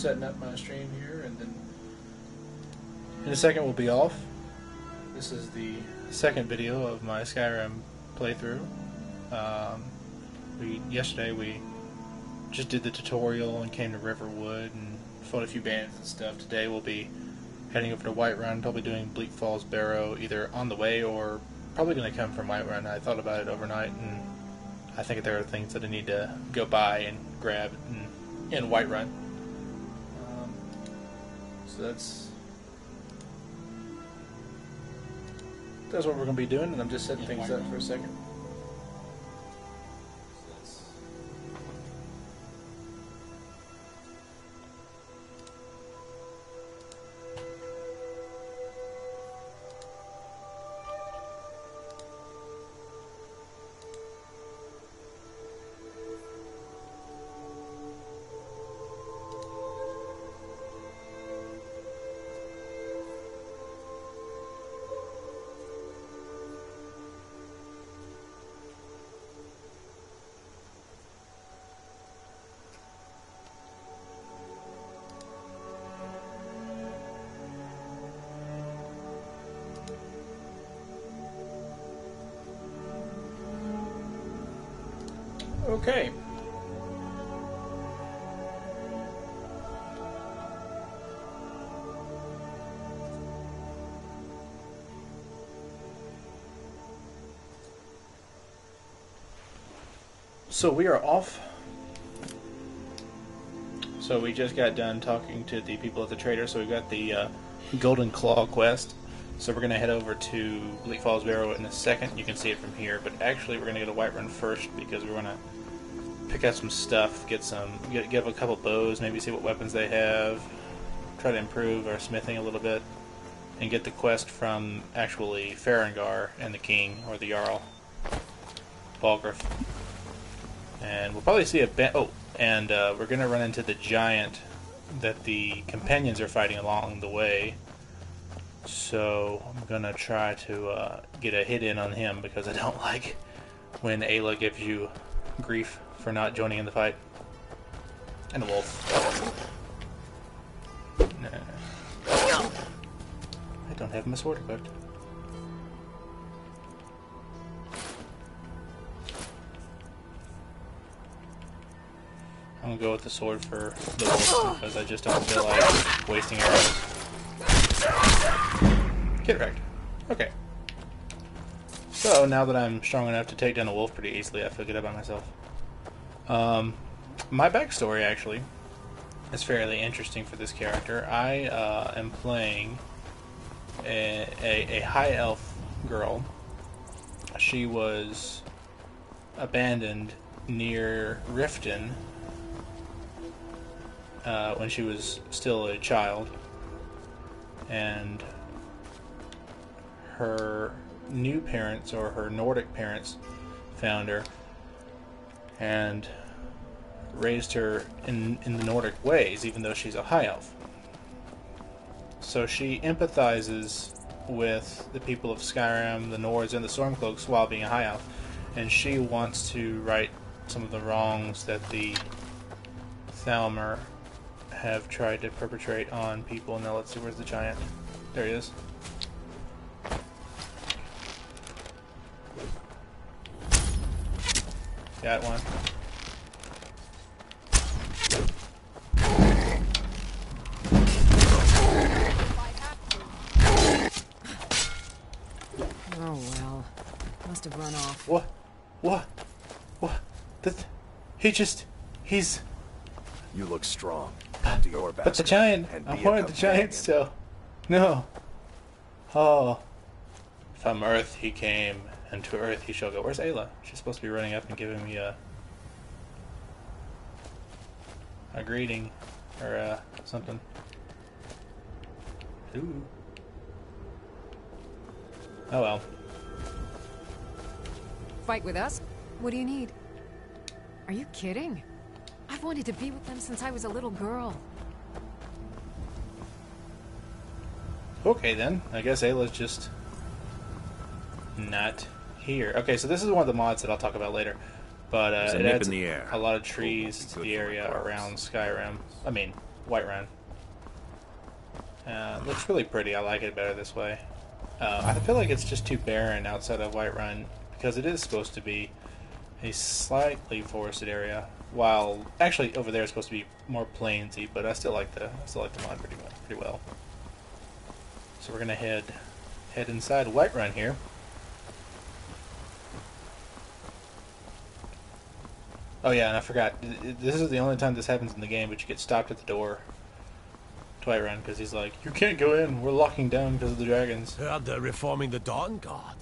setting up my stream here, and then in a second we'll be off. This is the second video of my Skyrim playthrough. Yesterday we just did the tutorial and came to Riverwood and fought a few bandits and stuff. Today we'll be heading over to Whiterun, probably doing Bleak Falls Barrow either on the way or probably going to come from Whiterun. I thought about it overnight, and I think there are things that I need to go by and grab in Whiterun. So that's what we're going to be doing, and I'm just setting things up for a second. Okay. So we are off. So we just got done talking to the people at the trader, so we've got the Golden Claw quest. So we're going to head over to Bleak Falls Barrow in a second. You can see it from here, but actually we're going to go to Whiterun first because we want to pick up some stuff, get a couple bows, maybe see what weapons they have, try to improve our smithing a little bit, and get the quest from actually Farengar and the King, or the Jarl, Balgruuf. And we'll probably see we're going to run into the giant that the companions are fighting along the way. So I'm going to try to get a hit in on him because I don't like when Ayla gives you grief for not joining in the fight. And a wolf. No. I don't have my sword equipped. I'm going to go with the sword for the wolf because I just don't feel like wasting arrows. Get wrecked. Okay. So now that I'm strong enough to take down a wolf pretty easily, I feel good about myself. My backstory actually is fairly interesting for this character. I am playing a high elf girl. She was abandoned near Riften when she was still a child, and her new parents, or her Nordic parents, found her and raised her in the Nordic ways, even though she's a high elf. So she empathizes with the people of Skyrim, the Nords, and the Stormcloaks while being a high elf, and she wants to right some of the wrongs that the Thalmor have tried to perpetrate on people. Now let's see, where's the giant? There he is. Got one. Oh well, must have run off. What? He's... You look strong. Empty your basket. But the giant, I wanted the giant still. No. Oh. From Earth he came, and to Earth he shall go. Where's Ayla? She's supposed to be running up and giving me a greeting, or something. Ooh. Oh well. Fight with us? What do you need? Are you kidding? I've wanted to be with them since I was a little girl. Okay then, I guess Ayla's just not here. Okay, so this is one of the mods that I'll talk about later. But it adds a lot of trees to the area around Skyrim. I mean, Whiterun. Looks really pretty. I like it better this way. I feel like it's just too barren outside of Whiterun because it is supposed to be a slightly forested area. While actually over there it's supposed to be more plainsy, but I still like the mod pretty well. So we're gonna head inside Whiterun here. Oh yeah, and I forgot. This is the only time this happens in the game, but you get stopped at the door. Whiterun, because he's like, "You can't go in. We're locking down because of the dragons." They're reforming the Dawn Guard.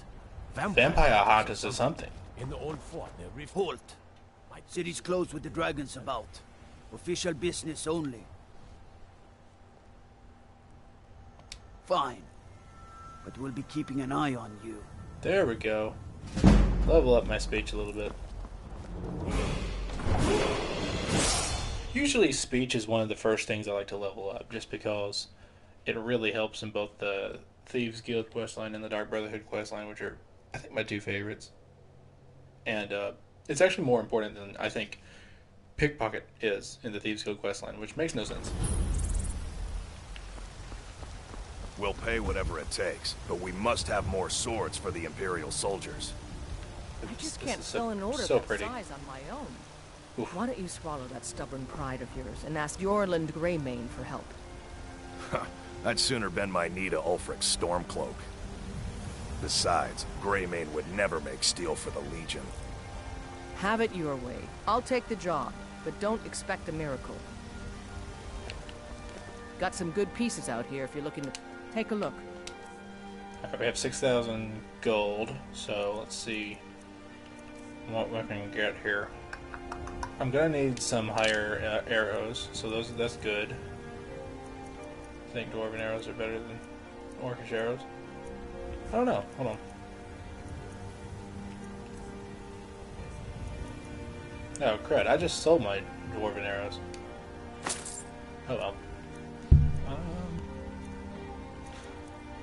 Vampire hunters or something. In the old fort near Reef. Halt! City's closed with the dragons about. Official business only. Fine. But we'll be keeping an eye on you. There we go. Level up my speech a little bit. Usually speech is one of the first things I like to level up, just because it really helps in both the Thieves Guild questline and the Dark Brotherhood questline, which are, I think, my two favorites. And it's actually more important than I think Pickpocket is in the Thieves Guild questline, which makes no sense. We'll pay whatever it takes, but we must have more swords for the Imperial soldiers. I just can't fill an order so that pretty. size on my own. Oof. Why don't you swallow that stubborn pride of yours and ask Yorland Greymane for help? I'd sooner bend my knee to Ulfric's Stormcloak. Besides, Greymane would never make steel for the Legion. Have it your way. I'll take the job, but don't expect a miracle. Got some good pieces out here if you're looking to take a look. Alright, we have 6,000 gold, so let's see what we can get here. I'm gonna need some higher arrows, so that's good. I think dwarven arrows are better than orcish arrows. I don't know. Hold on. Oh crud! I just sold my dwarven arrows. Oh well.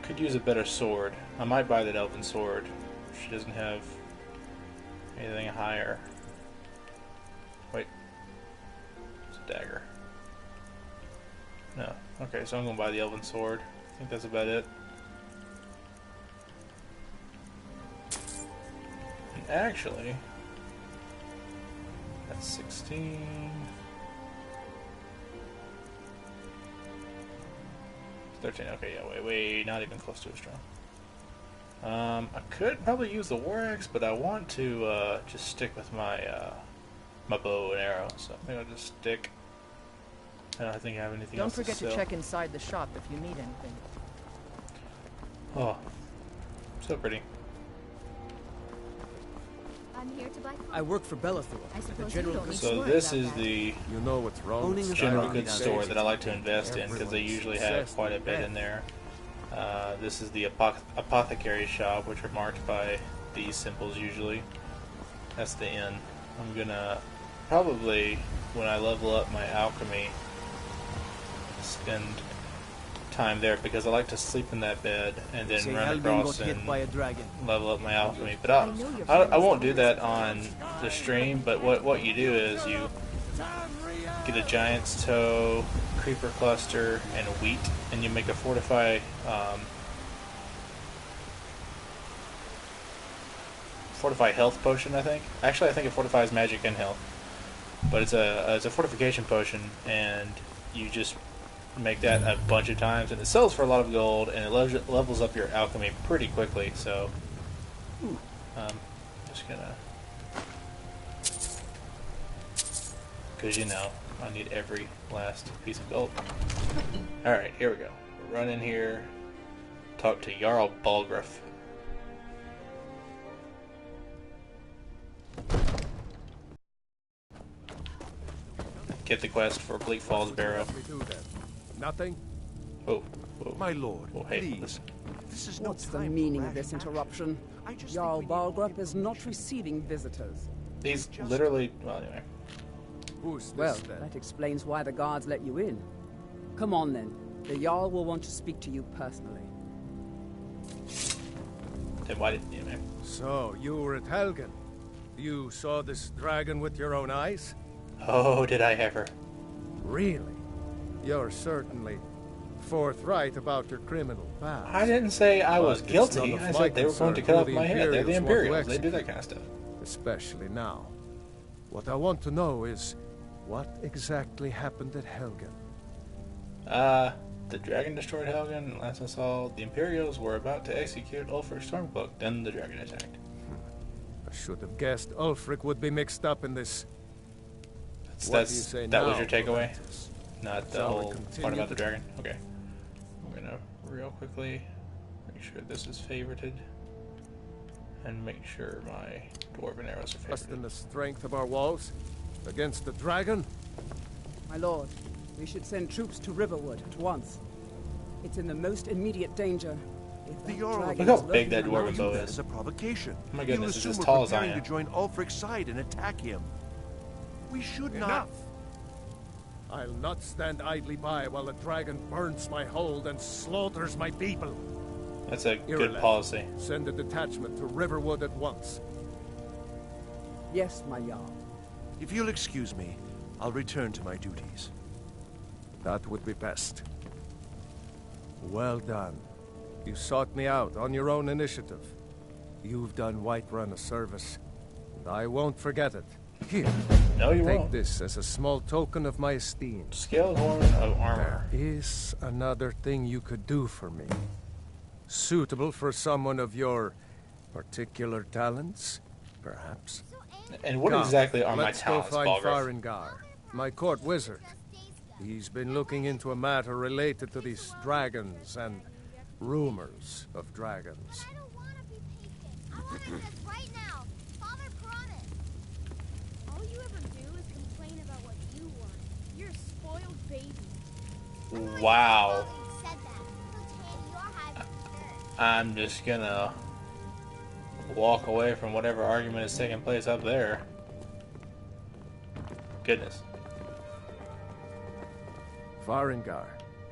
Could use a better sword. I might buy that elven sword. She doesn't have anything higher. Wait. It's a dagger. No. Okay, so I'm gonna buy the elven sword. I think that's about it. And actually, that's 16. 13. Okay, yeah, wait, not even close to as strong. I could probably use the war axe, but I want to just stick with my my bow and arrow. So I think I'll just stick. I don't think I have anything Don't else forget to to sell. check inside the shop if you need anything. Oh, so pretty. I'm here to buy I work for Bellathor, I at the suppose general you don't need goods. So this is the You know what's wrong Owning with a general Skyrim goods these store days? that I like to invest in because they usually have quite a bit in there. This is the apothecary shop, which are marked by these symbols usually. That's the inn. I'm gonna probably, when I level up my alchemy, spend time there because I like to sleep in that bed and then Say run Alvin across got hit and by a dragon. level up my alchemy. But I won't do that on the stream. But what you do is you get a giant's toe, creeper cluster, and wheat, and you make a fortify health potion. I think. Actually, I think it fortifies magic and health. But it's a fortification potion, and you just make that a bunch of times, and it sells for a lot of gold, and it levels up your alchemy pretty quickly. So, just gonna, because you know I need every last piece of gold. All right, here we go. Run in here, talk to Jarl Balgruuf. Get the quest for Bleak Falls Barrow. Nothing? Oh, whoa. My lord, Oh, hey, please. listen. This is no What's the time for meaning of rash this action. interruption? I just Jarl think we need to Balgruuf give is them not a receiving visitors. These literally, well, anyway. Who's this Well, then? that explains why the guards let you in. Come on then. The Jarl will want to speak to you personally. Then why didn't you, man? So, you were at Helgen. You saw this dragon with your own eyes? Oh, did I ever? Really? You're certainly forthright about your criminal past. I didn't say I was But it's guilty. none of I my said they were going to concern cut who off my head. They're the want to Imperials. They do that execute, kind of stuff. especially now. What I want to know is what exactly happened at Helgen. The dragon destroyed Helgen. Last I saw, the Imperials were about to execute Ulfric Stormcloak. Then the dragon attacked. I should have guessed Ulfric would be mixed up in this. That What was do you say your now, takeaway? Prometheus? Not the Shall we whole part continue? about the dragon? Okay. I'm gonna real quickly make sure this is favorited. And make sure my dwarven arrows are Trust in favorited. the strength of our walls against the dragon? My lord, we should send troops to Riverwood at once. It's in the most immediate danger. If The that Jarl dragon Look how is big that lurking dwarven among bow you- That is. is a provocation. Oh my goodness, He'll it's as assume tall we're as I preparing am. to join Ulfric's side and attack him. We should Enough! not. I'll not stand idly by while the dragon burns my hold and slaughters my people. That's a good Irileth, policy. Send a detachment to Riverwood at once. Yes, my Jarl. If you'll excuse me, I'll return to my duties. That would be best. Well done. You sought me out on your own initiative. You've done Whiterun a service, and I won't forget it. Here, No, you take won't. this as a small token of my esteem. Scaled horn of armor. There is another thing you could do for me. Suitable for someone of your particular talents, perhaps. And what Come, exactly are my let's talents, go find Balgruuf? Farengar, my court wizard. He's been looking into a matter related to these dragons and rumors of dragons. I don't want to be patient. I want answers right now. Father promised. All you ever do is complain about what you want. You're a spoiled baby. Wow. You said that. So Tanny, you're hiding dirt. I'm just gonna walk away from whatever argument is taking place up there. Goodness. Farengar,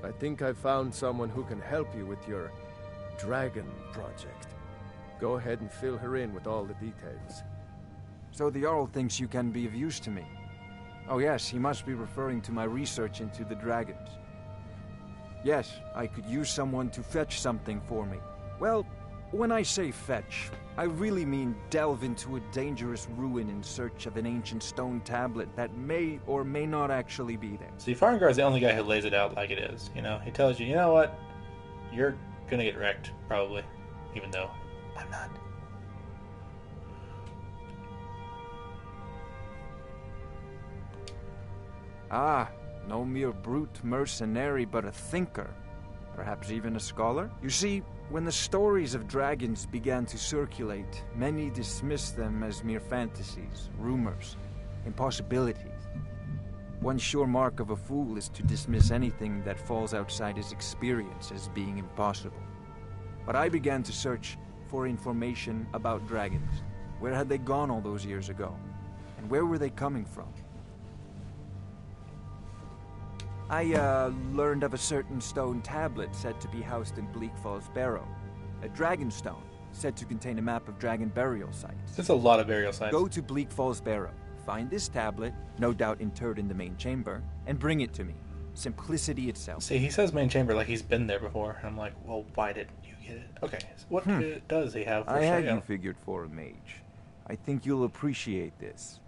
I think I found someone who can help you with your dragon project. Go ahead and fill her in with all the details. So the Jarl thinks you can be of use to me. Oh yes, he must be referring to my research into the dragons. Yes, I could use someone to fetch something for me. Well, when I say fetch, I really mean delve into a dangerous ruin in search of an ancient stone tablet that may or may not actually be there. See, Farengar is the only guy who lays it out like it is. You know, he tells you, you know what? You're gonna get wrecked, probably. Even though I'm not. Ah, no mere brute mercenary, but a thinker. Perhaps even a scholar? You see, when the stories of dragons began to circulate, many dismissed them as mere fantasies, rumors, impossibilities. One sure mark of a fool is to dismiss anything that falls outside his experience as being impossible. But I began to search for information about dragons. Where had they gone all those years ago? And where were they coming from? I learned of a certain stone tablet said to be housed in Bleak Falls Barrow. A dragon stone, said to contain a map of dragon burial sites. There's a lot of burial sites. Go to Bleak Falls Barrow, find this tablet, no doubt interred in the main chamber, and bring it to me. Simplicity itself. See, he says main chamber like he's been there before. And I'm like, well, why didn't you get it? Okay, so what does he have for I had sale? you figured for a mage. I think you'll appreciate this.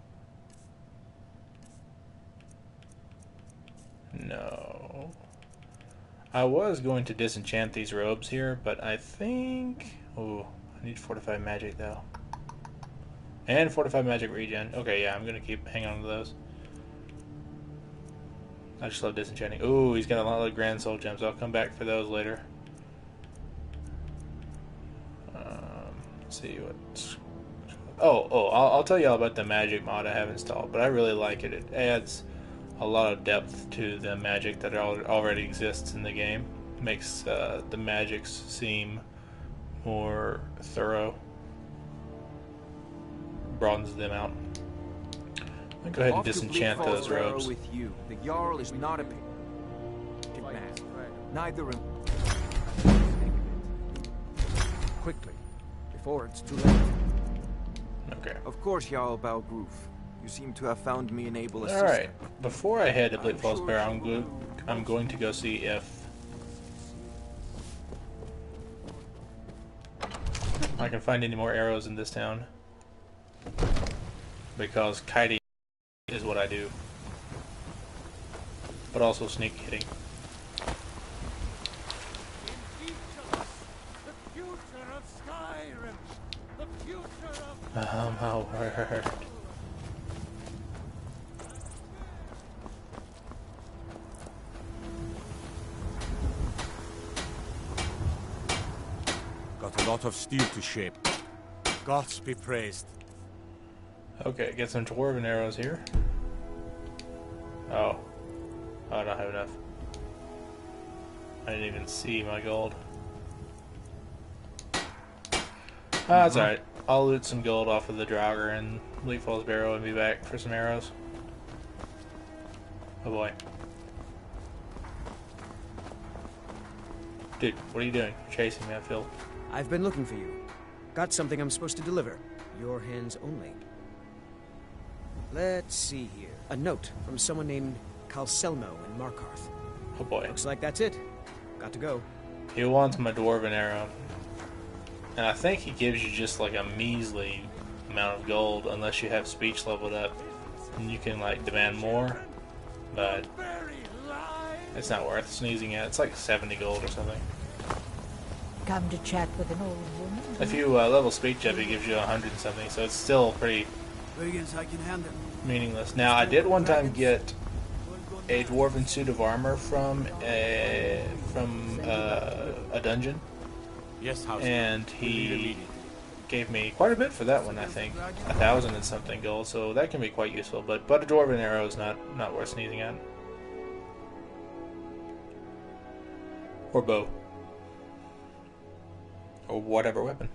No. I was going to disenchant these robes here, but I think... Oh, I need fortified magic, though. And fortified magic regen. Okay, yeah, I'm going to keep hanging on to those. I just love disenchanting. Ooh, he's got a lot of grand soul gems. I'll come back for those later. Let's see what's... I'll tell you all about the magic mod I have installed, but I really like it. It adds a lot of depth to the magic that already exists in the game. Makes the magics seem more thorough. Broadens them out. I'll go ahead and Off to disenchant Bleak Falls those Barrow robes. with you. The Jarl is not a man. Neither a... Quickly, before it's too late. Okay. Of course, Jarl Balgroof. You seem to have found me an able All assistant. right. Before I head to Bleak Falls Barrow, I'm going to go see if I can find any more arrows in this town, because kiting is what I do, but also sneak hitting. The future of Skyrim! The future of... My word. Got a lot of steel to shape. Gods be praised. Okay, get some dwarven arrows here. Oh. I don't have enough. I didn't even see my gold. That's alright. I'll loot some gold off of the Draugr and Bleak Falls Barrow and be back for some arrows. Oh boy. Dude, what are you doing? You're chasing me, I feel. I've been looking for you. Got something I'm supposed to deliver. Your hands only. Let's see here. A note from someone named Calselmo in Markarth. Oh boy. Looks like that's it. Got to go. He wants my dwarven arrow. And I think he gives you just like a measly amount of gold unless you have speech leveled up. And you can like demand more. But it's not worth sneezing at. It's like 70 gold or something. Come to chat with an old woman? If you level speech up, it gives you 100 and something, so it's still pretty Brigands I can handle. meaningless. Now, I did one time get a dwarven suit of armor from a dungeon, Yes, house. and he gave me quite a bit for that one. I think 1,000 and something gold, so that can be quite useful. But a dwarven arrow is not worth sneezing at, or bow, or whatever weapon.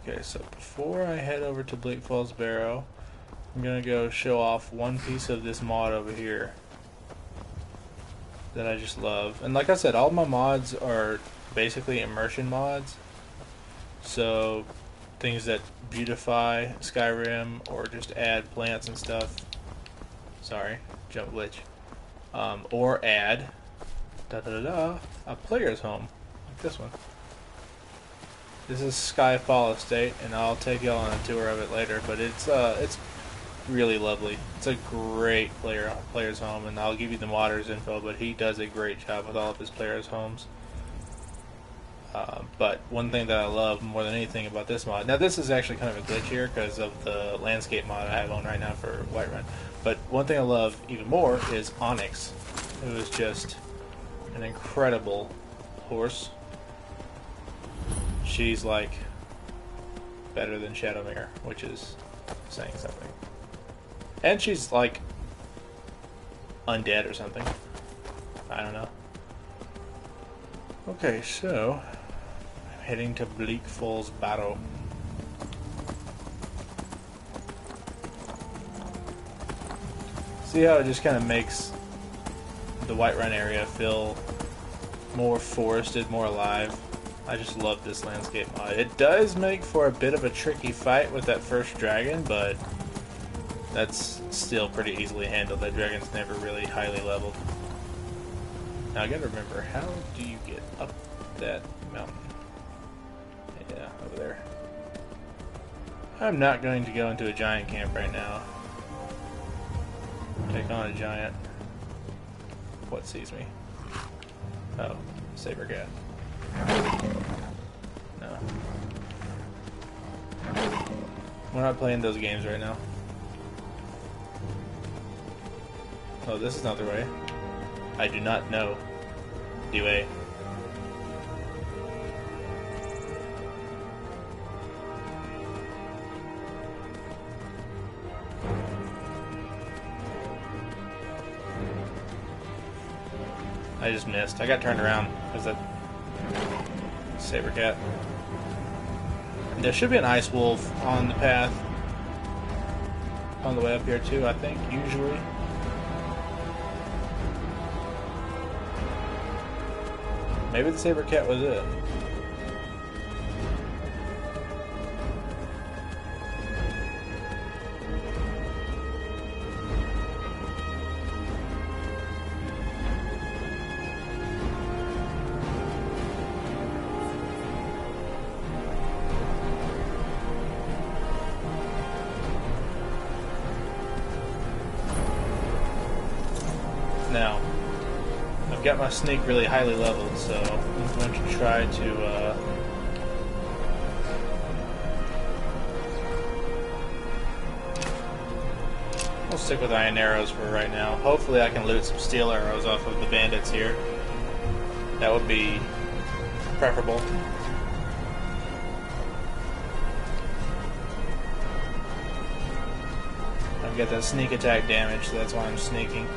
Okay, so before I head over to Bleak Falls Barrow, I'm gonna go show off one piece of this mod over here that I just love. And like I said, all my mods are basically immersion mods. So things that beautify Skyrim or just add plants and stuff. Sorry, jump glitch. Or add a player's home, like this one. This is Skyfall Estate, and I'll take y'all on a tour of it later. But it's really lovely. It's a great player's home, and I'll give you the modder's info. But he does a great job with all of his players' homes. But one thing that I love more than anything about this mod, now this is actually kind of a glitch here because of the landscape mod I have on right now for Whiterun. But one thing I love even more is Onyx, who is just an incredible horse. She's like better than Shadowmere, which is saying something. And she's like undead or something. I don't know. Okay, so I'm heading to Bleak Falls Barrow. See how it just kind of makes the Whiterun area feel more forested, more alive. I just love this landscape mod. It does make for a bit of a tricky fight with that first dragon, but that's still pretty easily handled. That dragon's never really highly leveled. Now I gotta remember, how do you get up that mountain? Yeah, over there. I'm not going to go into a giant camp right now. Take on a giant. What sees me? Oh, saber cat. No. We're not playing those games right now. Oh, this is not the way. I do not know the way. I just missed. I got turned around because that saber cat. There should be an ice wolf on the path on the way up here too, I think, usually. Maybe the saber cat was it. Now, I've got my sneak really highly leveled, so I'm going to try to we'll stick with iron arrows for right now. Hopefully I can loot some steel arrows off of the bandits here. That would be preferable. I've got that sneak attack damage, so that's why I'm sneaking.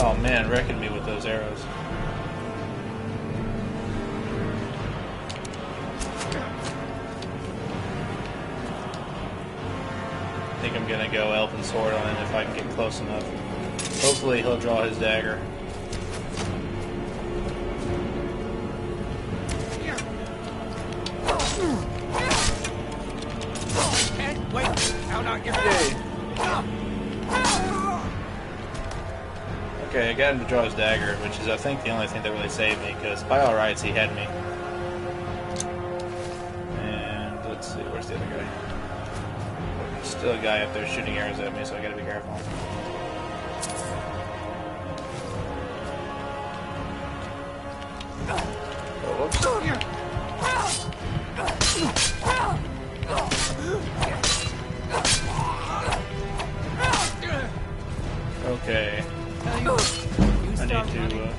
Oh man, wrecking me with those arrows. I think I'm gonna go elven sword on him if I can get close enough. Hopefully he'll draw his dagger. Okay, I got him to draw his dagger, which is, I think, the only thing that really saved me, because by all rights, he had me. And let's see, where's the other guy? There's still a guy up there shooting arrows at me, so I gotta be careful. Oh, whoops. Okay. I need to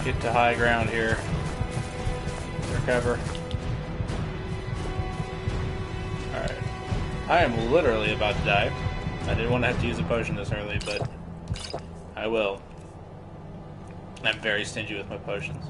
get to high ground here. Recover. Alright. I am literally about to die. I didn't want to have to use a potion this early, but I will. I'm very stingy with my potions.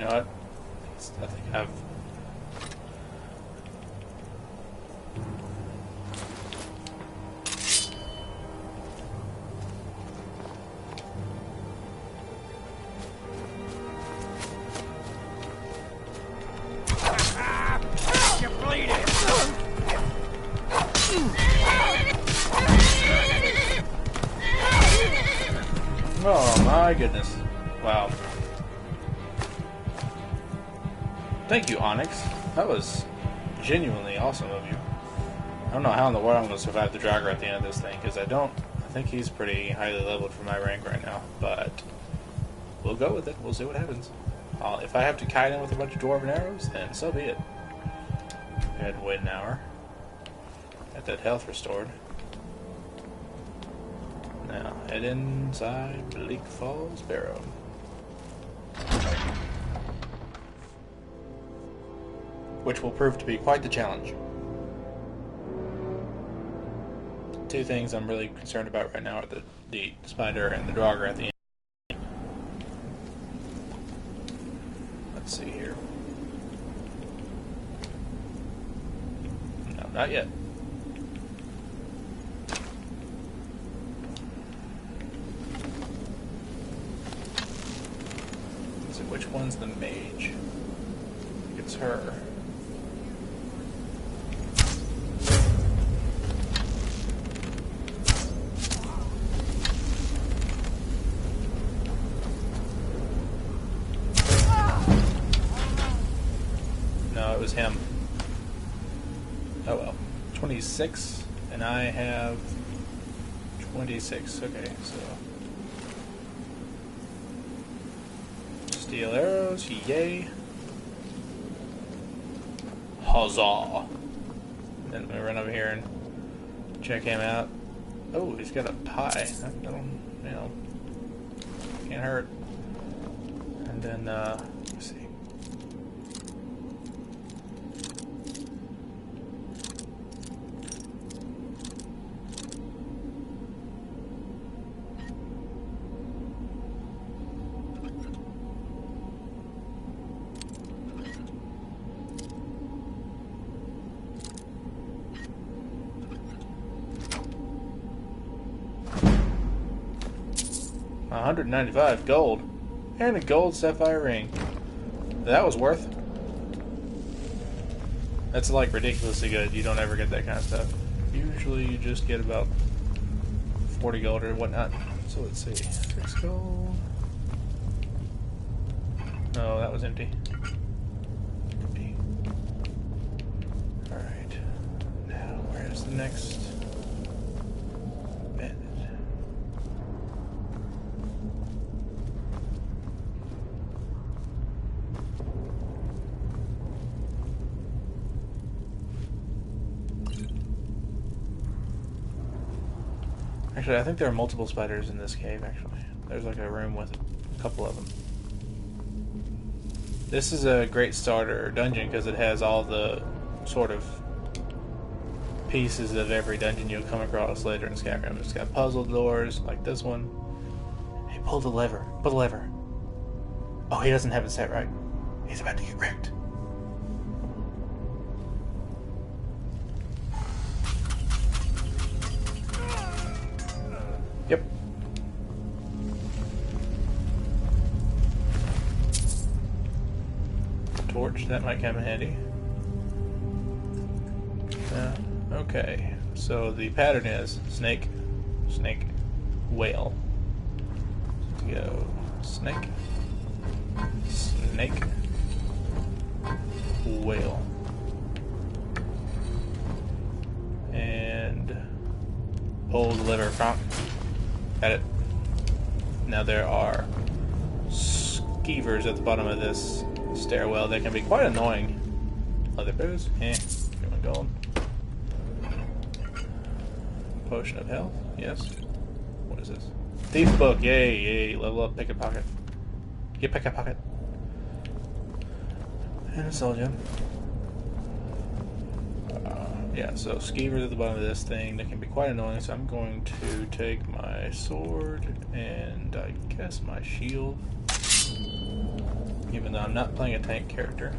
You know what? I think I've... You're bleeding! Oh my goodness. Wow. Thank you, Onyx. That was genuinely awesome of you. I don't know how in the world I'm going to survive the Draugr at the end of this thing, because I think he's pretty highly leveled for my rank right now, but we'll go with it. We'll see what happens. If I have to kite in with a bunch of dwarven arrows, then so be it. Go ahead and wait an hour. Got that health restored. Now, head inside Bleak Falls Barrow. Which will prove to be quite the challenge. Two things I'm really concerned about right now are the spider and the Draugr at the end. Let's see here. No, not yet. Let's see, which one's the mage? I think it's her. No, it was him. Oh well. 26, and I have 26. Okay, so steel arrows, yay. Huzzah. Then we run over here and check him out. Oh, he's got a pie. That don't, you know, can't hurt. And then, let's see. $195 gold and a gold sapphire ring. That was worth. That's like ridiculously good. You don't ever get that kind of stuff. Usually you just get about 40 gold or whatnot. So let's see. 6 gold. Oh, that was empty. Empty. Alright. Now, where's the next bandit? Actually, I think there are multiple spiders in this cave, actually. There's like a room with a couple of them. This is a great starter dungeon because it has all the sort of pieces of every dungeon you'll come across later in Skyrim. It's got puzzle doors, like this one. Hey, pull the lever. Pull the lever. Oh, he doesn't have it set right. He's about to get wrecked. Yep. Torch, that might come in handy. Okay, so the pattern is snake, snake, whale. Go snake, snake, whale. And pull the lever front. Got it. Now there are skeevers at the bottom of this stairwell that can be quite annoying. Leather boots, give me gold. Potion of health, yes. What is this? Thief book, yay, yay. Level up, pick a pocket. Get pick a pocket. And a soul gem. Yeah, so skeevers at the bottom of this thing that can be quite annoying, so I'm going to take my sword and I guess my shield. even though I'm not playing a tank character.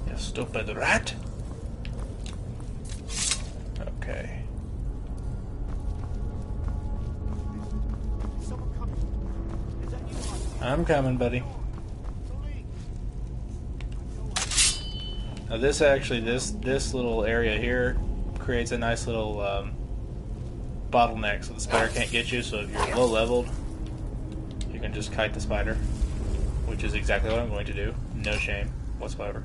You stupid rat! Okay. I'm coming, buddy. Now this actually, this little area here creates a nice little bottleneck so the spider can't get you, so if you're low leveled, you can just kite the spider, which is exactly what I'm going to do. No shame whatsoever.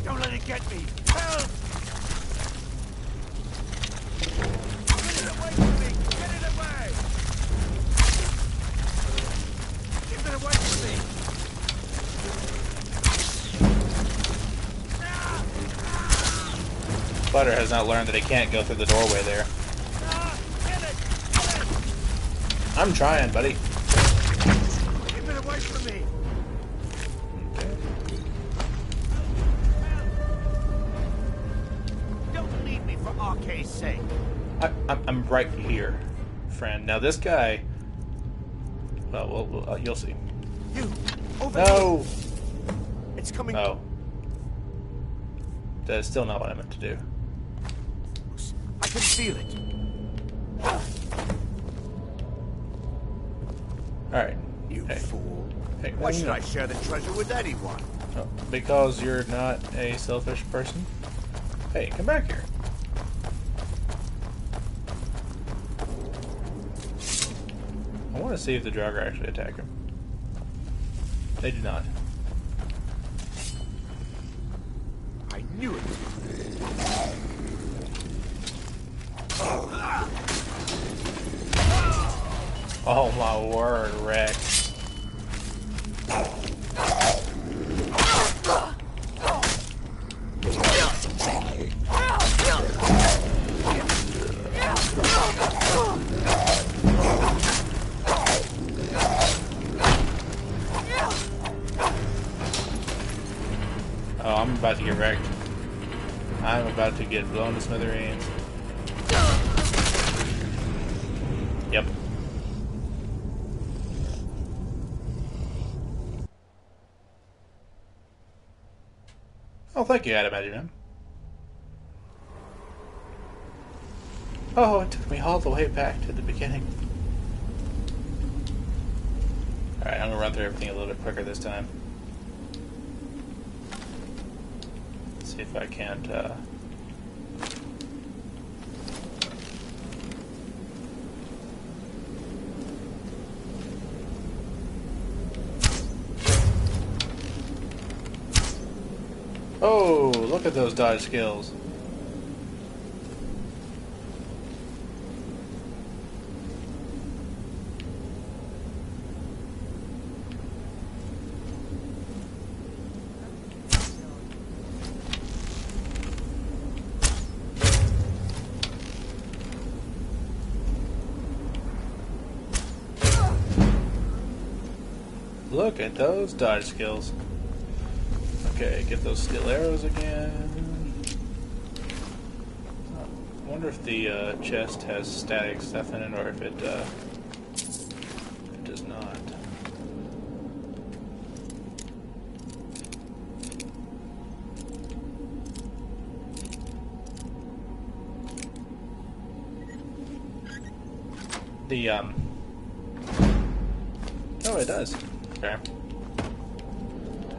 Don't let it get me! Help! Get it away from me! Get it away! Keep it away from me! Spider has not learned that he can't go through the doorway there. I'm trying, buddy. Keep it away from me! Don't leave me for RK's sake. I'm right here, friend. Now this guy. Well, you'll see. You over No. here. It's coming. Oh. That is still not what I meant to do. I can feel it. Alright. You hey. fool. Hey, Why should I share the treasure with anyone? Oh, because you're not a selfish person? Hey, come back here. I want to see if the Draugr actually attack him. They do not. I knew it. Oh my word, Rex. Oh, I'm about to get wrecked. I'm about to get blown to smithereens. Yep. Oh, thank you, Adamantium. Oh, it took me all the way back to the beginning. Alright, I'm gonna run through everything a little bit quicker this time. See if I can't, Oh, look at those dodge skills. Look at those dodge skills. Okay, get those steel arrows again. I wonder if the chest has static stuff in it, or if it does not. Oh, it does. Okay.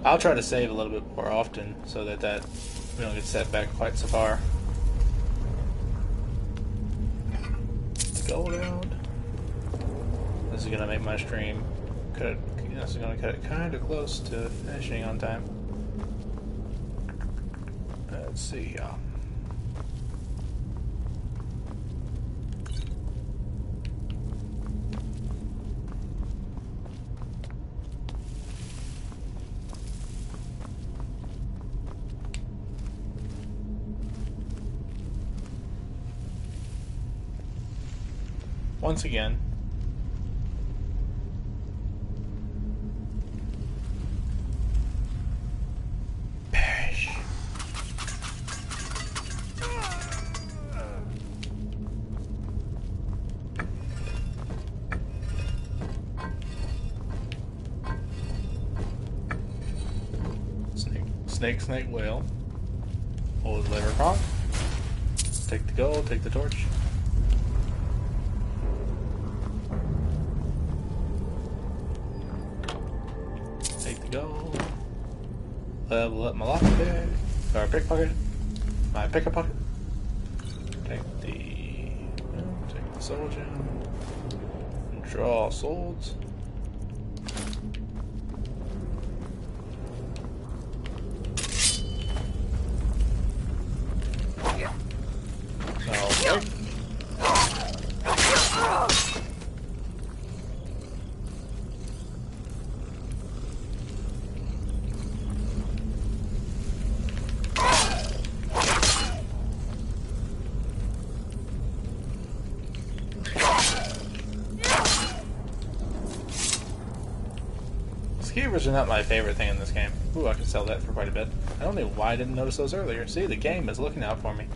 I'll try to save a little bit more often so that we don't get set back quite so far. Let's go around. This is gonna make my stream this is gonna cut it kind of close to finishing on time. Let's see. once again. Perish. Snake, whale. Hold his lever prompt. Take the gold, take the torch. Take the gold. Level up my lockpick. Or pickpocket. My pick-a-pocket. Take the soul gem. Draw swords. Skeevers are not my favorite thing in this game. Ooh, I can sell that for quite a bit. I don't know why I didn't notice those earlier. See, the game is looking out for me.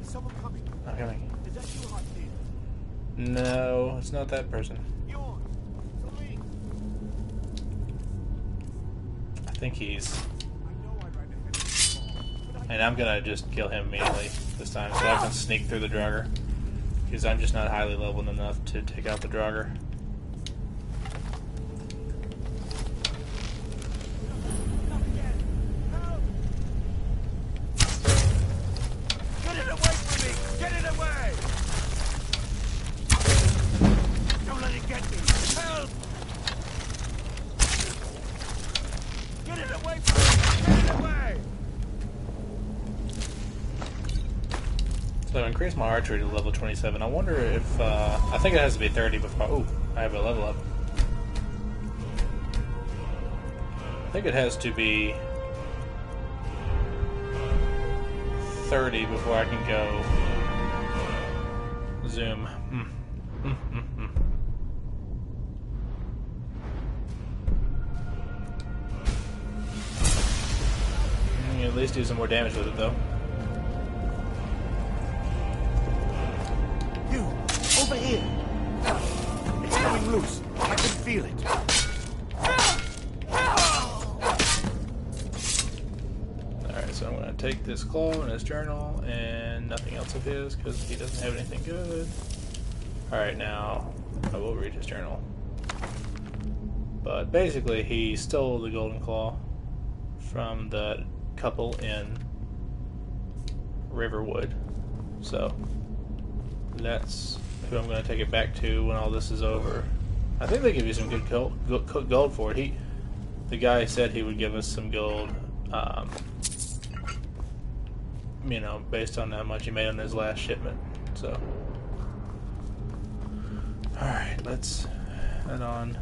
Is someone coming? I'm coming. Is that you, Hotseat? No, it's not that person. Yours. Celine. I think he's... I know I ran ahead of you, but And I'm gonna just kill him immediately this time, so I can sneak through the Draugr. Because I'm just not highly leveled enough to take out the Draugr. Get it away from me! Get it away! Don't let it get me! Help! Get it away from me! Get it away! So increase my archery to level 27. I wonder if, I think it has to be 30 before, ooh, I have a level up. I think it has to be 30 before I can go zoom. At least do some more damage with it though. You! Over here! It's coming loose. I can feel it. Alright, so I'm going to take this claw and his journal and nothing else of his because he doesn't have anything good. Alright, now I will read his journal. But basically he stole the golden claw from the couple in Riverwood. So that's who I'm going to take it back to when all this is over. I think they give you some good gold for it. The guy said he would give us some gold, you know, based on how much he made on his last shipment. So, alright, let's head on.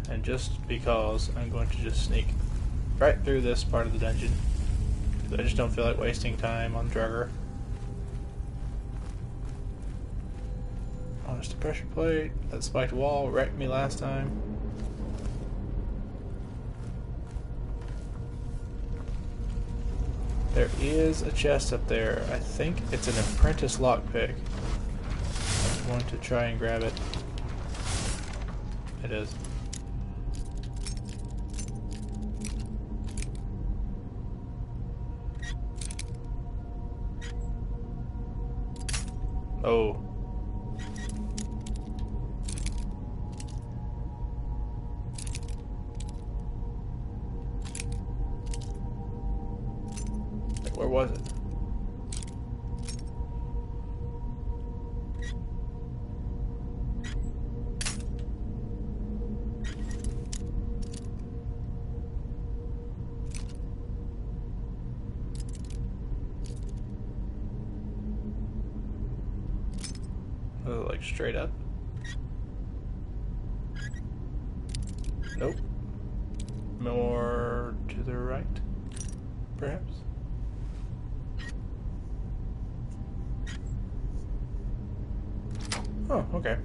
And just because I'm going to just sneak right through this part of the dungeon, I just don't feel like wasting time on Draugr. Just a pressure plate. That spiked wall wrecked me last time. There is a chest up there. I think it's an apprentice lockpick. I want to try and grab it. It is. Oh. Where was it? Oh, like straight up? Nope. More to the right, perhaps? Oh, okay.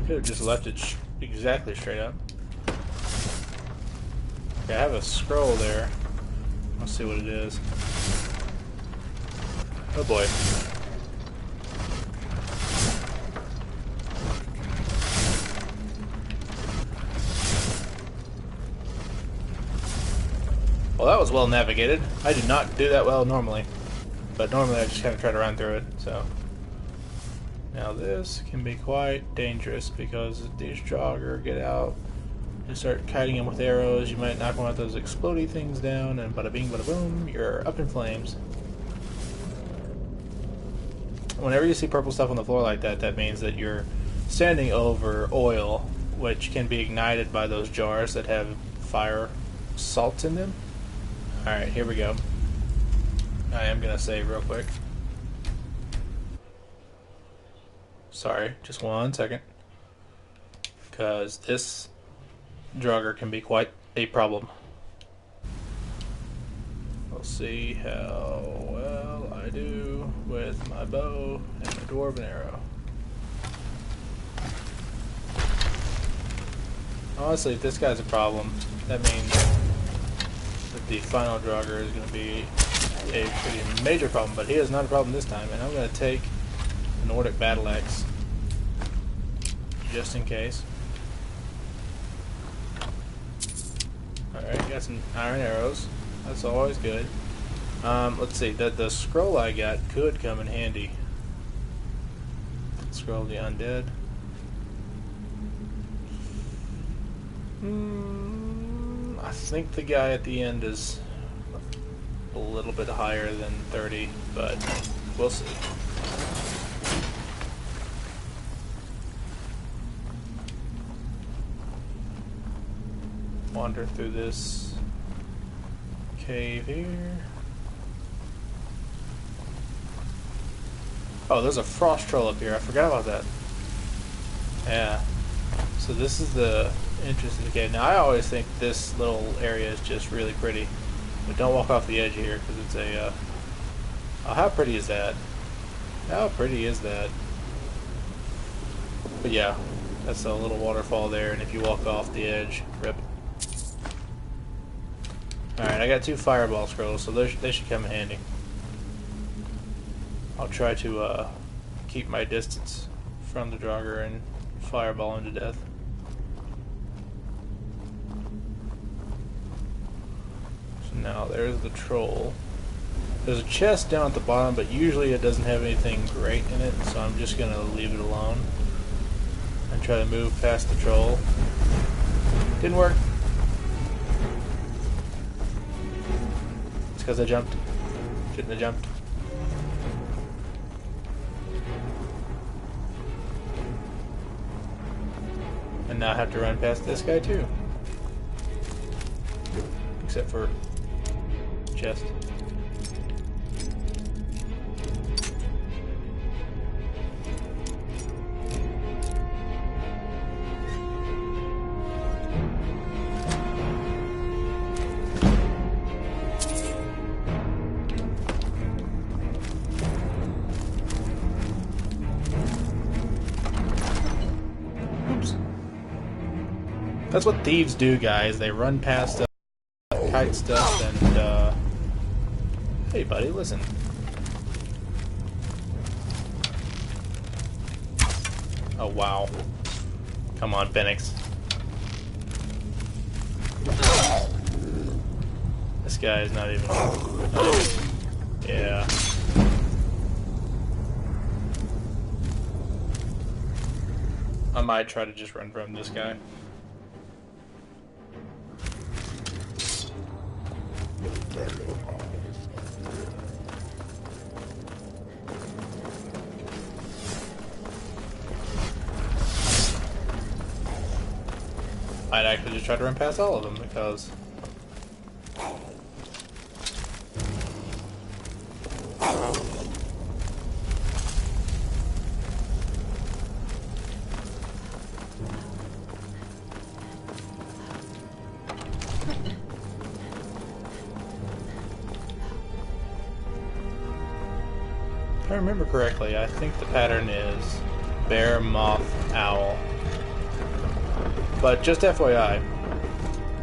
Could have just left it exactly straight up. Okay, I have a scroll there. Let's see what it is. Oh boy. Well, that was well navigated. I do not do that well normally. But normally I just kind of try to run through it, so. Now this can be quite dangerous because these jogger get out. You start kiting them with arrows, you might knock one of those explodey things down, and bada bing, bada boom, you're up in flames. Whenever you see purple stuff on the floor like that, that means that you're standing over oil, which can be ignited by those jars that have fire salts in them. Alright, here we go. I am going to save real quick. Sorry, just 1 second. Because this drugger can be quite a problem. We'll see how well I do with my bow and my dwarven arrow. Honestly, if this guy's a problem, that means that the final drugger is going to be a pretty major problem, but he is not a problem this time, and I'm going to take the Nordic battle axe just in case. Alright, got some iron arrows. That's always good. Let's see, the scroll I got could come in handy. Scroll of the undead. I think the guy at the end is a little bit higher than 30, but we'll see. Wander through this cave here. Oh, there's a frost troll up here. I forgot about that. Yeah. So this is the entrance to the cave. Now, I always think this little area is just really pretty. But don't walk off the edge here, because it's a... Oh, how pretty is that? How pretty is that? But yeah, that's a little waterfall there, and if you walk off the edge, rip. Alright, I got 2 fireball scrolls, so they should come in handy. I'll try to keep my distance from the Draugr and fireball him to death. So now there's the troll. There's a chest down at the bottom, but usually it doesn't have anything great in it, so I'm just going to leave it alone and try to move past the troll. Didn't work. It's because I jumped. Shouldn't have jumped. And now I have to run past this guy too. Except for chest. That's what thieves do, guys. They run past kite stuff and, hey buddy, listen. Oh, wow. Come on, Benix. This guy is not even... yeah. I might try to just run from this guy. I'd actually just try to run past all of them because if I remember correctly, I think the pattern is bear, moth, owl. But just FYI,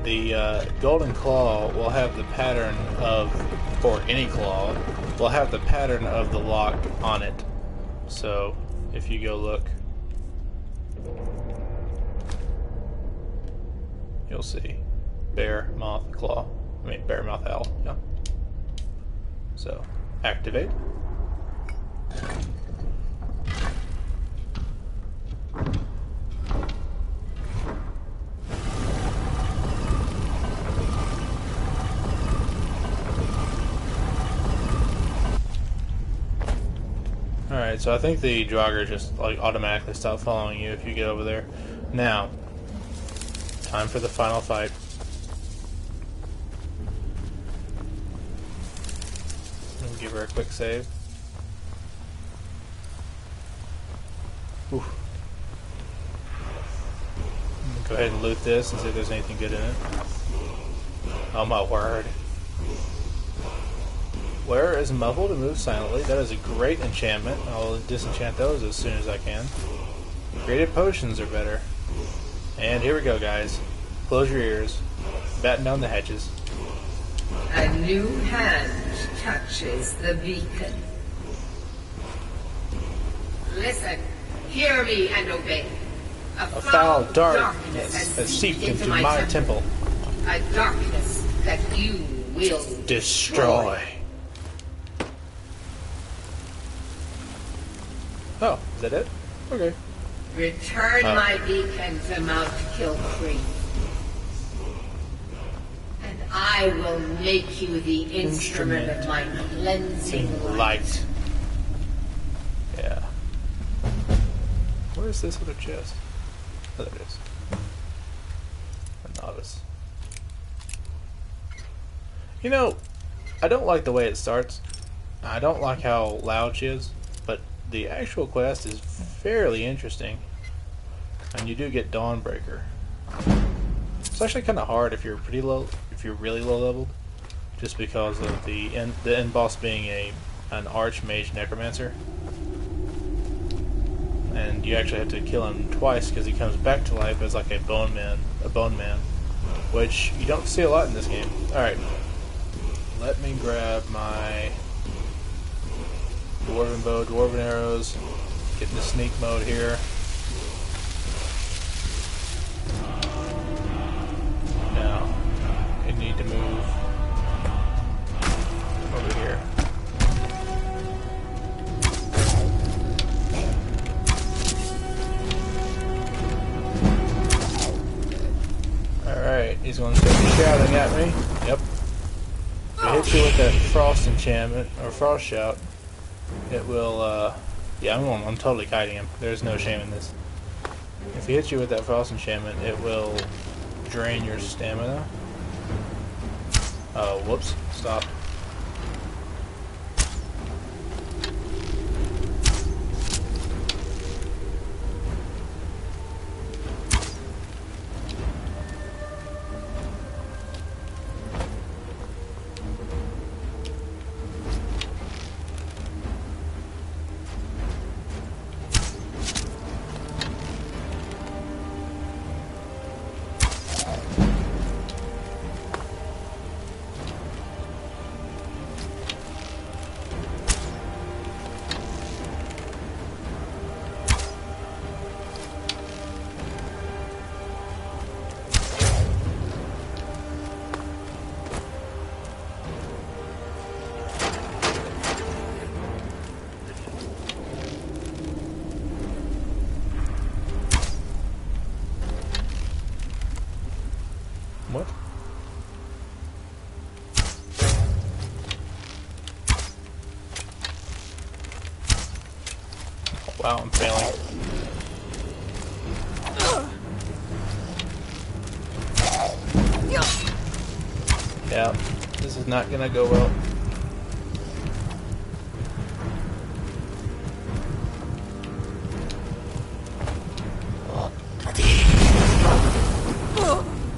the golden claw will have the pattern of, or any claw, will have the pattern of the lock on it. So, if you go look, you'll see bear, moth, claw. I mean, bear, moth, owl. Yeah. So, activate. Alright, so I think the Draugr just like automatically stop following you if you get over there. Now, time for the final fight. Let me give her a quick save. Oof. Go ahead and loot this and see if there's anything good in it. Oh my word. Wearer is muffled and moves silently. That is a great enchantment. I'll disenchant those as soon as I can. Graded potions are better. And here we go, guys. Close your ears. Batten down the hatches. A new hand touches the beacon. Listen, hear me and obey. A foul darkness has seeped into my temple. A darkness that you will destroy. Oh, is that it? Okay. Return my beacon to Mount Kilcree. And I will make you the instrument of my cleansing light. Yeah. Where is this other chest? Oh, there it is. A novice. You know, I don't like the way it starts. I don't like how loud she is, but the actual quest is fairly interesting. And you do get Dawnbreaker. It's actually kind of hard if you're pretty low, if you're really low leveled, just because of the end boss being an archmage necromancer. And you actually have to kill him twice because he comes back to life as like a bone man, which you don't see a lot in this game. Alright, let me grab my dwarven bow, dwarven arrows, get into sneak mode here. Now, I need to move over here. Alright, he's going to start shouting at me. Yep. If I hit you with that frost enchantment, or frost shout, it will, yeah, I'm totally kiting him. There's no shame in this. If he hits you with that frost enchantment, it will drain your stamina. Oh, whoops. Stop. What? Wow, I'm failing. Yeah, this is not gonna go well.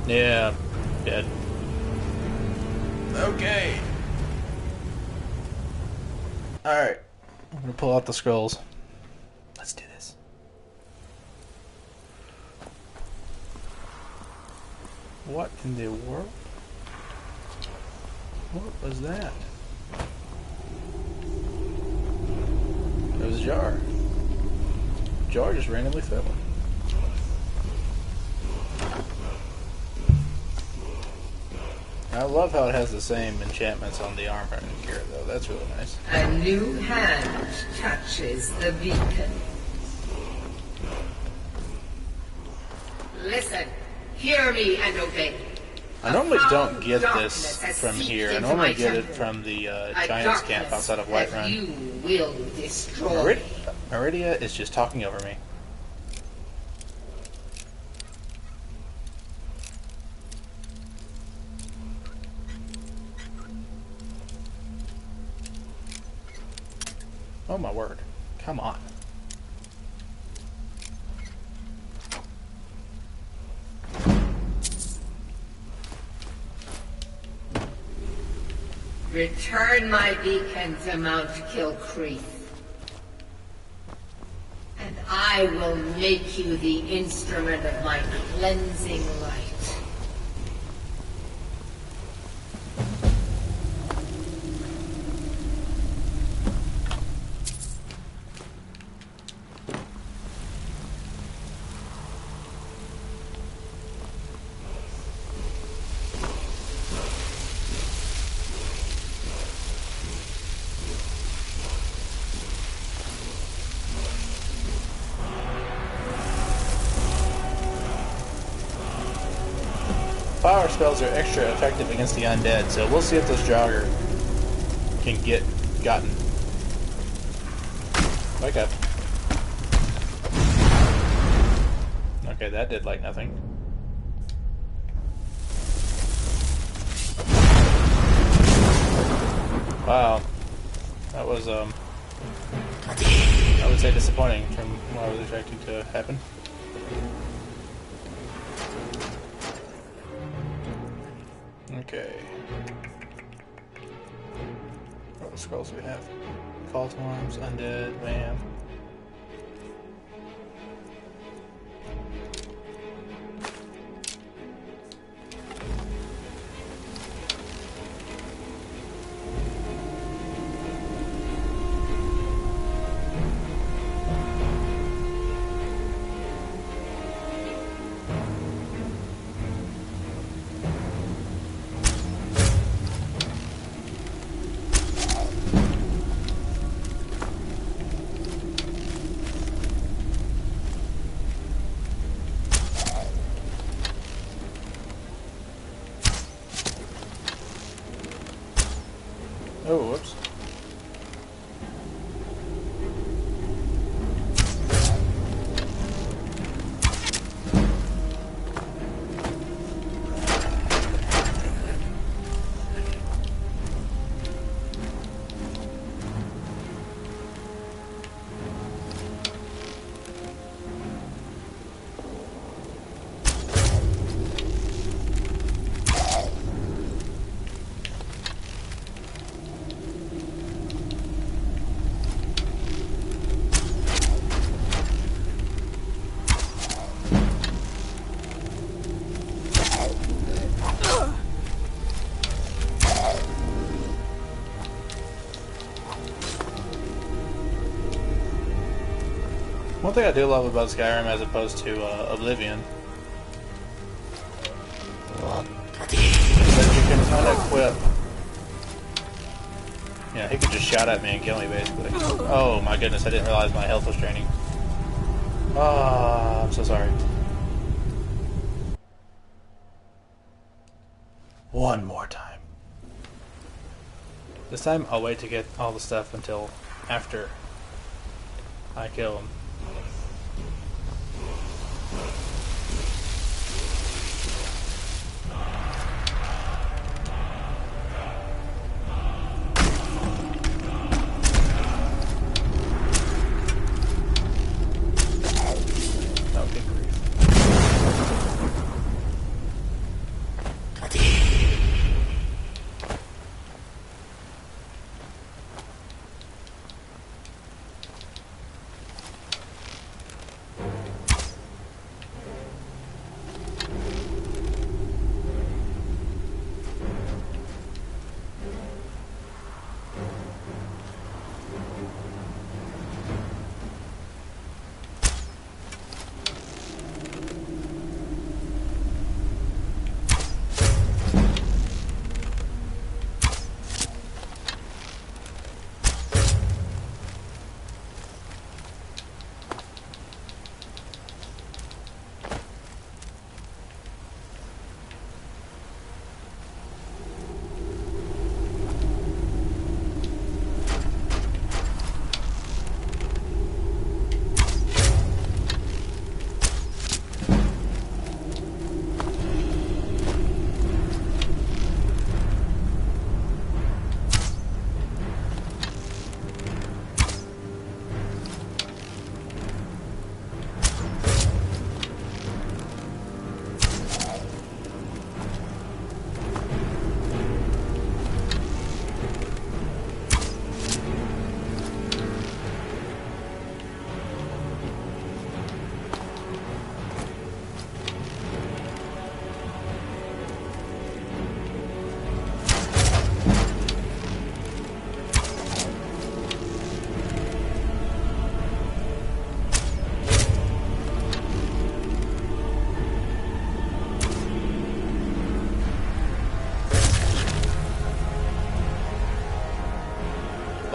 Yeah, dead. Okay. Alright. I'm gonna pull out the scrolls. Let's do this. What in the world? What was that? It was a jar. Jar just randomly fell. I love how it has the same enchantments on the armor and gear, though. That's really nice. A new hand touches the beacon. Listen, hear me and obey. I normally don't get this from here. I normally get it from the Giants camp outside of Whiterun. You will destroy. Meridia is just talking over me. Oh my word. Come on. Return my beacon to Mount Kilcreath, and I will make you the instrument of my cleansing light. Power spells are extra effective against the undead, so we'll see if this jogger can get gotten. Wake up. Okay, that did like nothing. Wow. That was, I would say disappointing from what I was expecting to happen. Okay. What scrolls do we have? Call to arms, undead, bam. Oh, whoops. One thing I do love about Skyrim as opposed to Oblivion is that you can unequip. Yeah, he could just shout at me and kill me basically. Oh my goodness, I didn't realize my health was draining. Ah, I'm so sorry. One more time. This time I'll wait to get all the stuff until after I kill him.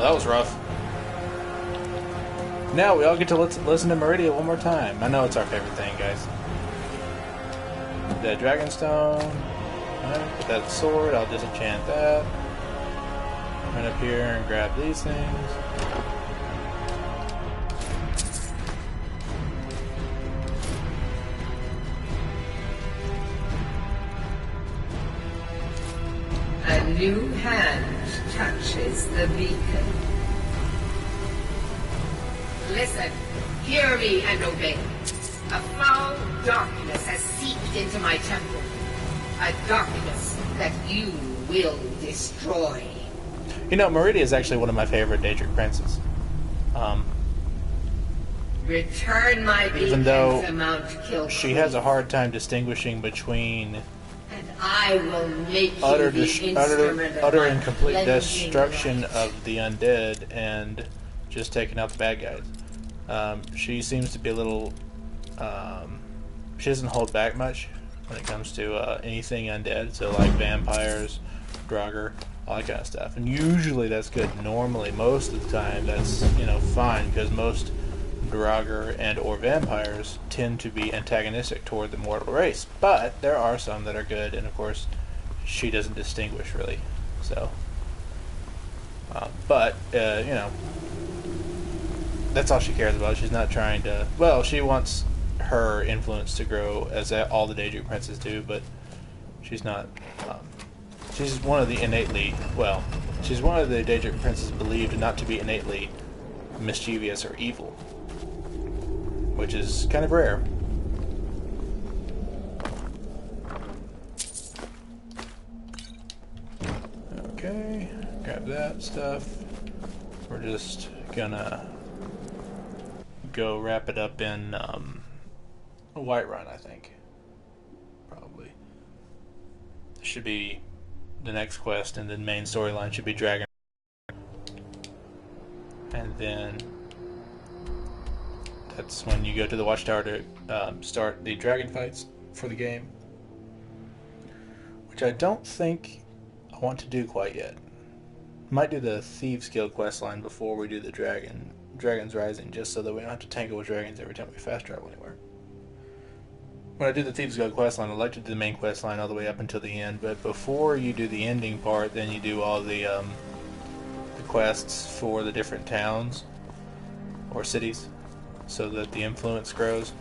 Well, that was rough. Now we all get to listen to Meridia one more time. I know it's our favorite thing, guys. The Dragonstone. Alright, put that sword. I'll disenchant that. Run up here and grab these things. A new hand touches the beacon. Listen, hear me and obey. A foul darkness has seeped into my temple. A darkness that you will destroy. You know, Meridia is actually one of my favorite Daedric princes. Return my Even though she has a hard time distinguishing between and I will make utter and complete destruction of the undead and just taking out the bad guys. She seems to be a little... she doesn't hold back much when it comes to anything undead, so like vampires, Draugr, all that kind of stuff. And usually that's good. Normally, most of the time, that's, you know, fine, because most Draugr and or vampires tend to be antagonistic toward the mortal race. But there are some that are good, and of course, she doesn't distinguish really. So, you know, that's all she cares about. She's not trying to... Well, she wants her influence to grow, as all the Daedric princes do, but she's not... she's one of the innately... Well, she's one of the Daedric princes believed not to be innately mischievous or evil, which is kind of rare. Okay, grab that stuff. We're just gonna go wrap it up in Whiterun, I think. Probably. This should be the next quest, and the main storyline should be Dragon. And then that's when you go to the Watchtower to start the dragon fights for the game, which I don't think I want to do quite yet. Might do the Thieves Guild questline before we do the Dragon's Rising, just so that we don't have to tangle with dragons every time we fast travel anywhere. When I do the Thieves Guild questline, I like to do the main questline all the way up until the end, but before you do the ending part, then you do all the quests for the different towns or cities, so that the influence grows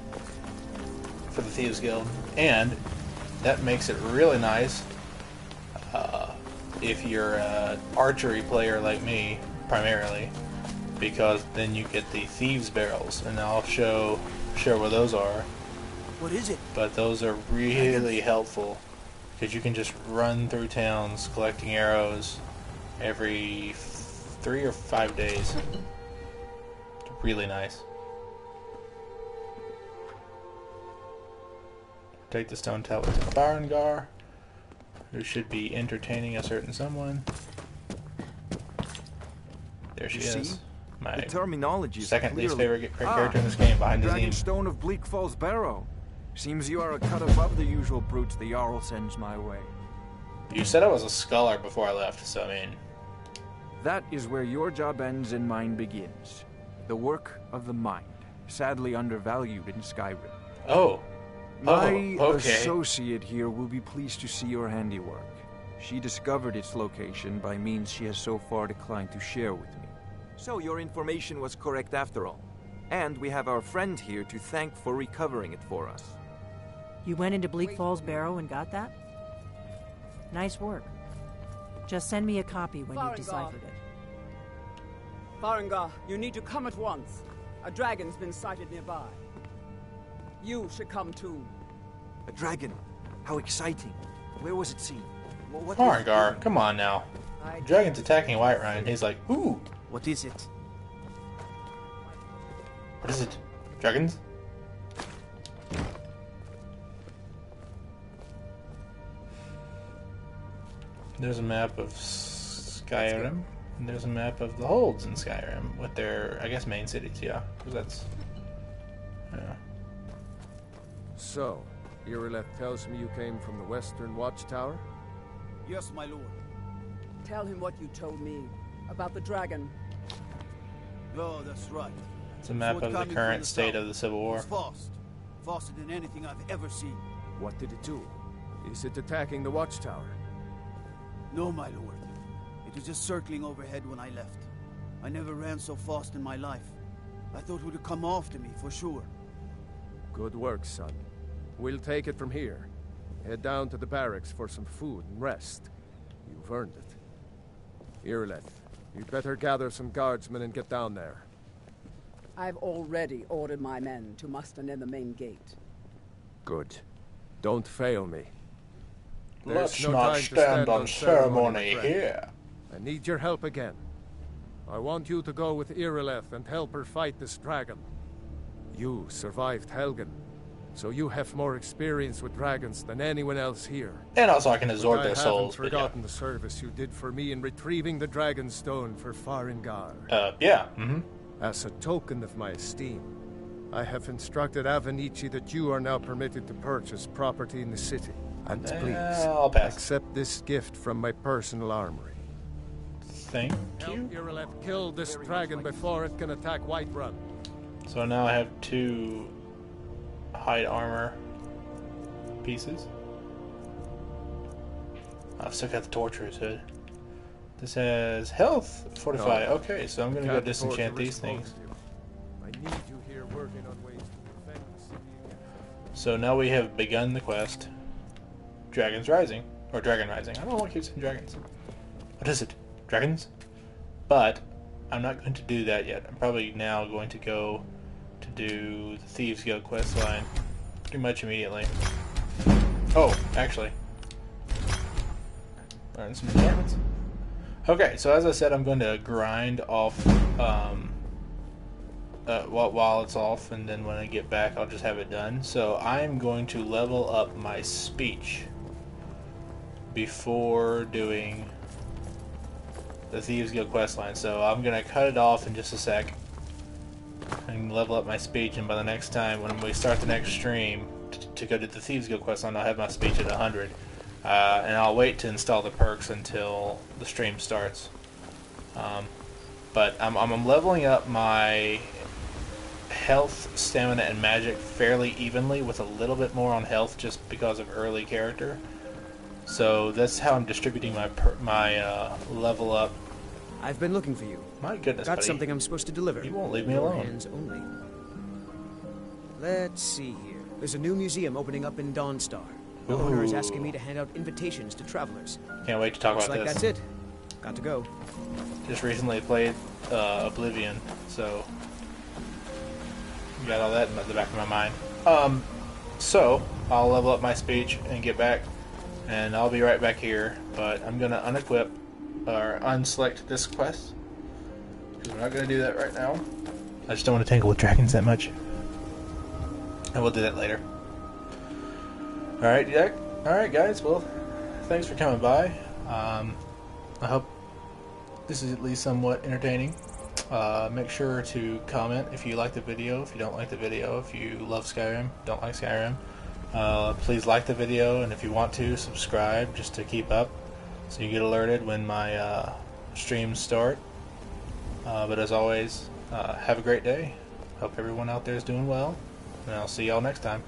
for the Thieves Guild. And that makes it really nice if you're an archery player like me, primarily, because then you get the Thieves Barrels, and I'll show where those are. What is it? But those are really helpful, because you can just run through towns collecting arrows every 3 or 5 days. It's really nice. Take the stone tablet to Barangar, who should be entertaining a certain someone. There she is. My the terminology second least clearly... favorite character in this game, behind the Dragon Zine. Stone of Bleak Falls Barrow. Seems you are a cut above the usual brutes the Jarl sends my way. You said I was a scholar before I left, so I mean... That is where your job ends and mine begins. The work of the mind, sadly undervalued in Skyrim. Oh. My okay. associate here will be pleased to see your handiwork. She discovered its location by means she has so far declined to share with me. So your information was correct after all. And we have our friend here to thank for recovering it for us. You went into Bleak Falls Barrow and got that? Nice work. Just send me a copy when you've deciphered it. Barangar, you need to come at once. A dragon's been sighted nearby. You should come too. A dragon? How exciting. Where was it seen? What Barangar, come on now. Dragon's attacking Whiterun, and he's like, ooh. What is it? What is it? Dragons? There's a map of Skyrim, and there's a map of the holds in Skyrim with their, I guess, main cities, yeah. Because that's... yeah. So, Irileth tells me you came from the Western Watchtower? Yes, my lord. Tell him what you told me about the dragon. Oh, that's right. It's a map of the current state of the Civil War. It's fast. Faster than anything I've ever seen. What did it do? Is it attacking the watchtower? No, my lord. It was just circling overhead when I left. I never ran so fast in my life. I thought it would have come after me, for sure. Good work, son. We'll take it from here. Head down to the barracks for some food and rest. You've earned it. Irileth, you'd better gather some guardsmen and get down there. I've already ordered my men to muster near the main gate. Good. Don't fail me. Let's not stand on ceremony here. I need your help again. I want you to go with Irileth and help her fight this dragon. You survived Helgen, so you have more experience with dragons than anyone else here. And also I can absorb their souls. I haven't forgotten the service you did for me in retrieving the dragon stone for Farengar. Yeah. As a token of my esteem, I have instructed Avenici that you are now permitted to purchase property in the city. And please, I'll pass. Accept this gift from my personal armory. Thank you. Help Irileth kill this dragon before it can attack Whiterun. So now I have 2 hide armor pieces. I've still got the torturer's hood. This has health fortify. Okay, so I'm gonna go disenchant these things. I need you here working on ways to defend the city again. So now we have begun the quest. Dragons Rising. Or Dragon Rising. I don't know why I keep saying dragons. What is it? Dragons? But I'm not going to do that yet. I'm probably now going to go to do the Thieves Guild quest line pretty much immediately. Oh, actually. Learn some enchantments. Okay, so as I said, I'm going to grind off while it's off, and then when I get back, I'll just have it done. So I'm going to level up my speech before doing the Thieves Guild questline. So I'm going to cut it off in just a sec and level up my speech, and by the next time when we start the next stream to go to the Thieves Guild questline, I'll have my speech at 100. And I'll wait to install the perks until the stream starts. But I'm leveling up my health, stamina, and magic fairly evenly, with a little bit more on health just because of early character. So that's how I'm distributing my level up. I've been looking for you. My goodness, Got buddy. something I'm supposed to deliver. You won't leave me Your alone. hands only. Let's see here. There's a new museum opening up in Dawnstar. The owner is asking me to hand out invitations to travelers. Can't wait to talk Looks about like this. that's it. Got to go. Just recently played Oblivion, so got all that in the back of my mind. So I'll level up my speech and get back, and I'll be right back here. But I'm gonna unequip or unselect this quest because we're not gonna do that right now. I just don't want to tangle with dragons that much, and we'll do that later. All right, Jack. All right, guys. Well, thanks for coming by. I hope this is at least somewhat entertaining. Make sure to comment if you like the video, if you don't like the video, if you love Skyrim, don't like Skyrim. Please like the video, and if you want to, subscribe just to keep up so you get alerted when my streams start. But as always, have a great day. Hope everyone out there is doing well, and I'll see y'all next time.